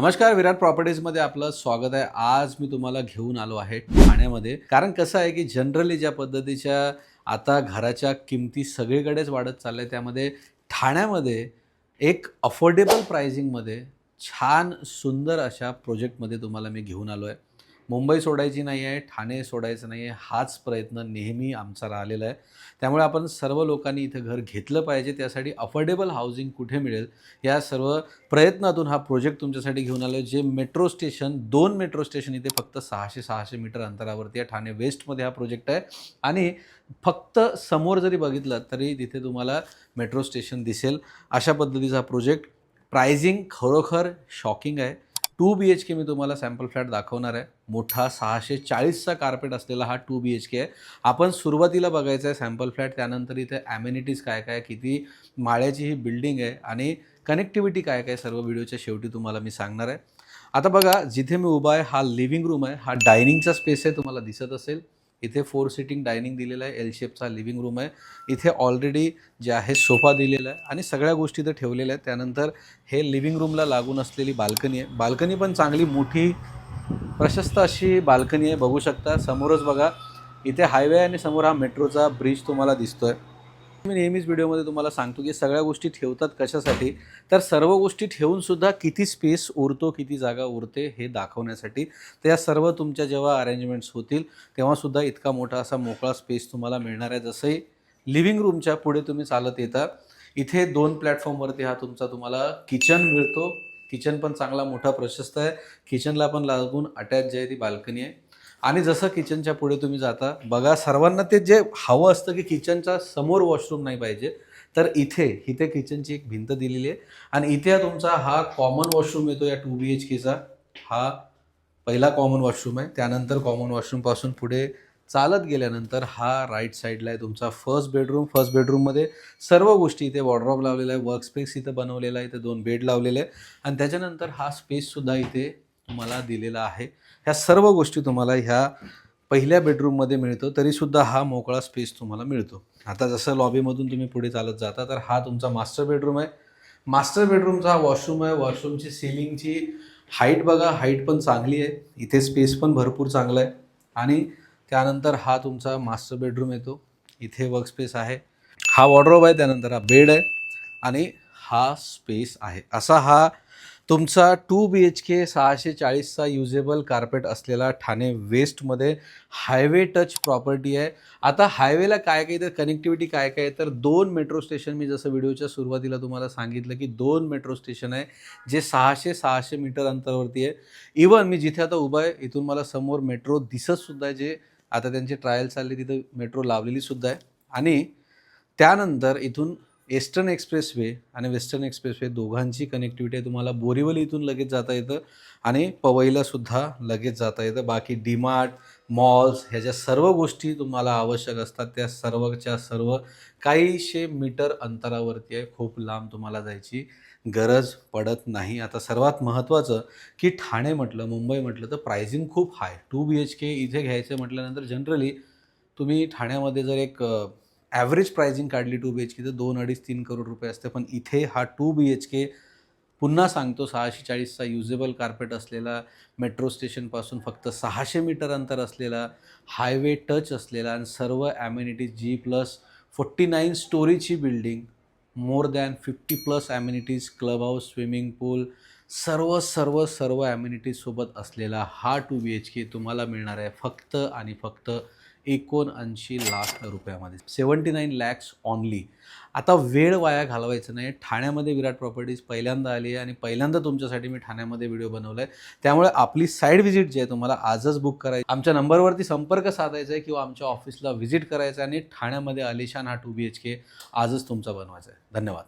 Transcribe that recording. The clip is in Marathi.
नमस्कार, विराट प्रॉपर्टीजमध्ये आपलं स्वागत आहे। आज मी तुम्हाला घेऊन आलो आहे ठाण्यामध्ये। कारण कसं आहे की जनरली ज्या पद्धतीच्या आता घराच्या किमती सगळीकडेच वाढत चालल्या, त्यामध्ये ठाण्यामध्ये एक अफोर्डेबल प्राइसिंगमध्ये छान सुंदर अशा प्रोजेक्टमध्ये तुम्हाला मी घेऊन आलो आहे। मुंबई सोडायची नाही आहे, ठाणे सोडायचं नाही आहे, हाच प्रयत्न नेहमी आमचा राहिलेला आहे। त्यामुळे आपण सर्व लोकांनी इथे घर घेतलं पाहिजे, त्यासाठी अफोर्डेबल हाउसिंग कुठे मिळेल या सर्व प्रयत्नातून हा प्रोजेक्ट तुमच्यासाठी घेऊन आलो, जे मेट्रो स्टेशन 2 मेट्रो स्टेशन इथे फक्त 600 मीटर अंतरावरती आहे। ठाणे वेस्टमध्ये हा प्रोजेक्ट आहे आणि फक्त समोर जरी बघितलं तरी तिथे तुम्हाला मेट्रो स्टेशन दिसेल, अशा पद्धतीचा प्रोजेक्ट। प्राइसिंग खरोखर शॉकिंग आहे। 2 BHK मी तुम्हाला सॅम्पल फ्लॅट दाखवणार आहे। मोठा 640चा कार्पेट असलेला हा 2 BHK आहे। आपण सुरुवातीला बघायचं आहे सॅम्पल फ्लॅट, त्यानंतर इथे ॲमेनिटीज काय काय, किती माळ्याची ही बिल्डिंग आहे आणि कनेक्टिव्हिटी काय काय, सर्व व्हिडिओच्या शेवटी तुम्हाला मी सांगणार आहे। आता बघा, जिथे मी उभा आहे हा लिव्हिंग रूम आहे, हा डायनिंगचा स्पेस आहे, तुम्हाला दिसत असेल। इथे 4 सीटिंग डायनिंग दिलेलं आहे, एल शेपचा लिव्हिंग रूम आहे। इथे ऑलरेडी जे आहे सोफा दिलेला आहे आणि सगळ्या गोष्टी इथे ठेवलेल्या आहेत। त्यानंतर हे लिव्हिंग रूमला लागून असलेली बाल्कनी आहे। बाल्कनी पण चांगली मोठी प्रशस्त अशी बाल्कनी आहे, बघू शकता। समोरच बघा, इथे हायवे आणि समोर हा मेट्रोचा ब्रिज तुम्हाला दिसतोय। मी नेहमीच व्हिडिओमध्ये तुम्हाला सांगतो की सगळ्या गोष्टी ठेवतात कशासाठी, तर सर्व गोष्टी ठेवून सुद्धा किती स्पेस उरतो, किती जागा उरते हे दाखवण्यासाठी। तर या सर्व तुमच्या जेव्हा अरेंजमेंट्स होतील तेव्हा सुद्धा इतका मोठा असा मोकळा स्पेस तुम्हाला मिळणार आहे। जसंही लिव्हिंग रूमच्या पुढे तुम्ही चालत येता, इथे 2 प्लॅटफॉर्मवरती हा तुम्हाला किचन मिळतो। किचन पण चांगला मोठा प्रशस्त आहे। किचनला पण लागून अटॅच जी आहे ती बाल्कनी आहे आणि जसं किचनच्या पुढे तुम्ही जाता, बघा सर्वांना ते जे हवं असतं की किचनच्या समोर वॉशरूम नाही पाहिजे, तर इथे किचनची एक भिंत दिलेली आहे आणि इथे तुमचा हा कॉमन वॉशरूम येतो या 2 BHKचा। हा पहिला कॉमन वॉशरूम आहे। त्यानंतर कॉमन वॉशरूमपासून पुढे चालत गेल्यानंतर हा राईट साईडला आहे तुमचा फर्स्ट बेडरूम। फर्स्ट बेडरूममध्ये सर्व गोष्टी, इथे वॉर्डरोब लावलेला आहे, वर्क स्पेस इथं बनवलेला आहे, इथे 2 बेड लावलेले आहे आणि त्याच्यानंतर हा स्पेससुद्धा इथे तुम्हाला दिलेला आहे। ह्या सर्व गोष्टी तुम्हाला ह्या पहिल्या बेडरूममध्ये मिळतो, तरीसुद्धा हा मोकळा स्पेस तुम्हाला मिळतो। आता जसं लॉबीमधून तुम्ही पुढे चालत जाता, तर हा तुमचा मास्टर बेडरूम आहे। मास्टर बेडरूमचा हा वॉशरूम आहे। वॉशरूमची सिलिंगची हाईट बघा, हाईट पण चांगली आहे, इथे स्पेस पण भरपूर चांगला आहे आणि त्यानंतर हा तुमचा मास्टर बेडरूम येतो। इथे वर्क स्पेस आहे, हा वॉर्डरोब आहे, त्यानंतर हा बेड आहे आणि हा स्पेस आहे। असा हा तुमचा 2 BHK 640चा युजेबल कार्पेट असलेला ठाणे वेस्टमध्ये हायवे टच प्रॉपर्टी आहे। आता हायवेला काय काय, तर कनेक्टिव्हिटी काय काय, तर 2 मेट्रो स्टेशन, मी जसं व्हिडिओच्या सुरुवातीला तुम्हाला सांगितलं की 2 मेट्रो स्टेशन आहे, जे 600 मीटर अंतरावरती आहे। इवन मी जिथे आता उभा आहे, इथून मला समोर मेट्रो दिसतसुद्धा आहे, जे आता त्यांची ट्रायल चालली, तिथं मेट्रो लावलेली सुद्धा आहे। आणि त्यानंतर इथून ईस्टर्न एक्सप्रेसवे आणि वेस्टर्न एक्सप्रेसवे दोघांची कनेक्टिव्हिटी आहे। तुम्हाला बोरिवली इथून लगेच जाता येतं आणि पवईलासुद्धा लगेच जाता येतं। बाकी डीमार्ट, मॉल्स, ह्या ज्या सर्व गोष्टी तुम्हाला आवश्यक असतात, त्या सर्वच्या सर्व काहीशे मीटर अंतरावरती आहे। खूप लांब तुम्हाला जायची गरज पडत नाही। आता सर्वात महत्त्वाचं की ठाणे म्हटलं, मुंबई म्हटलं, तर प्राइसिंग खूप हाय। 2 BHK इथे घ्यायचं म्हटल्यानंतर जनरली तुम्ही ठाण्यामध्ये जर एक ॲव्हरेज प्राइसिंग काढली 2 BHK, तर 2-2.5-3 करोड रुपये असते। पण इथे हा 2 BHK, पुन्हा सांगतो, 640चा युजेबल कार्पेट असलेला, मेट्रो स्टेशनपासून फक्त 600 मीटर अंतर असलेला, हायवे टच असलेला आणि सर्व ॲमेनिटीज G+49 स्टोरीची building, more than 50+ amenities, club house, swimming pool, सर्व ॲमेनिटीजसोबत असलेला हा 2 BHK तुम्हाला मिळणार आहे फक्त आणि फक्त 79 लाख रुपयामध्ये, 79 लॅक्स ऑनली। आता वेळ वाया घालवायचं नाही। ठाण्यामध्ये विराट प्रॉपर्टीज पहिल्यांदा आली आहे आणि पहिल्यांदा तुमच्यासाठी मी ठाण्यामध्ये व्हिडिओ बनवला आहे। त्यामुळे आपली साईड व्हिजिट जी आहे तुम्हाला आजच बुक करायची, आमच्या नंबरवरती संपर्क साधायचा आहे किंवा आमच्या ऑफिसला व्हिजिट करायचं आहे आणि ठाण्यामध्ये आलिशान हा 2 BHK आजच तुमचा बनवायचा आहे। धन्यवाद।